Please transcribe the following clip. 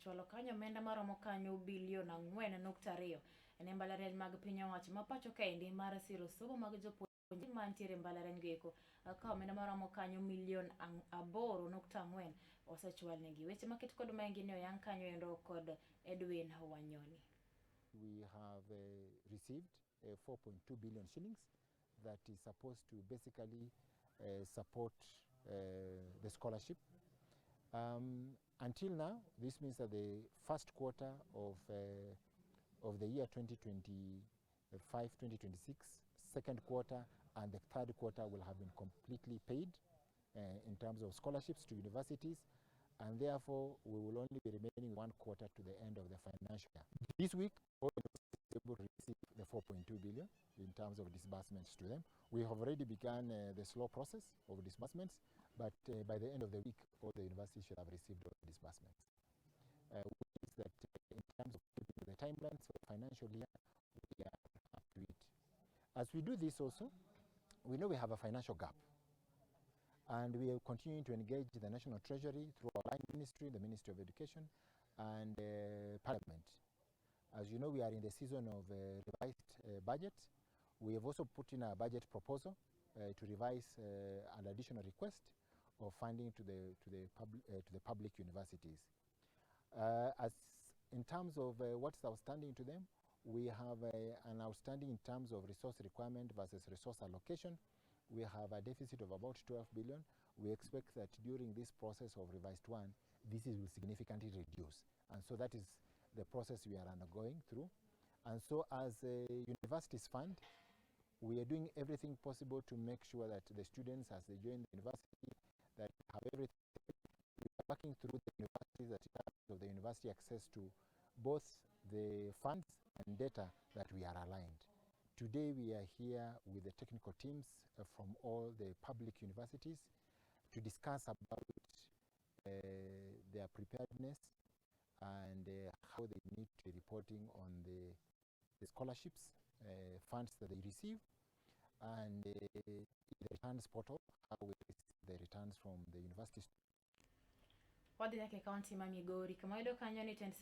osechwalo kanyo omenda maromo kanyo bilion 4.2 ne mbalariany mag piny owacho ma pacho kaendi mar Siro Somo mag jopuonjre mantiere mbalariany goeko ka omenda maromo kanyo milion 8.4 osechwal negi. Weche maket kod maengi ne oyang kanyo endo kod Edwin Wanyoni. We have received 4.2 billion shillings that is supposed to basically support the scholarship. Until now, this means that the first quarter of the year 2025-2026, second quarter and the third quarter will have been completely paid in terms of scholarships to universities, and therefore we will only be remaining one quarter to the end of the financial year. This week, all universities are able to receive the 4.2 billion in terms of disbursements to them. We have already begun the slow process of disbursements, but by the end of the week, all the universities should have received all the disbursements. Which is that in terms of the timelines for the financial year, we are up to it. As we do this also, we know we have a financial gap. And we are continuing to engage the National Treasury through our line ministry, the Ministry of Education, and Parliament. As you know, we are in the season of revised budget. We have also put in a budget proposal to revise an additional request of funding to the public universities. As in terms of what's outstanding to them, we have an outstanding in terms of resource requirement versus resource allocation. We have a deficit of about 12 billion. We expect that during this process of revised one, this will significantly reduce. And so that is the process we are undergoing through. And so as a universities fund, we are doing everything possible to make sure that the students, as they join the university, that have everything. We are working through the universities that of the university access to both the funds and data that we are aligned. Today we are here with the technical teams from all the public universities to discuss about their preparedness and how they need to be reporting on the scholarships, funds that they receive, and the returns portal, how we receive the returns from the universities. Wadhi nyaka kaunti ma Migori kama yudo kanyo ni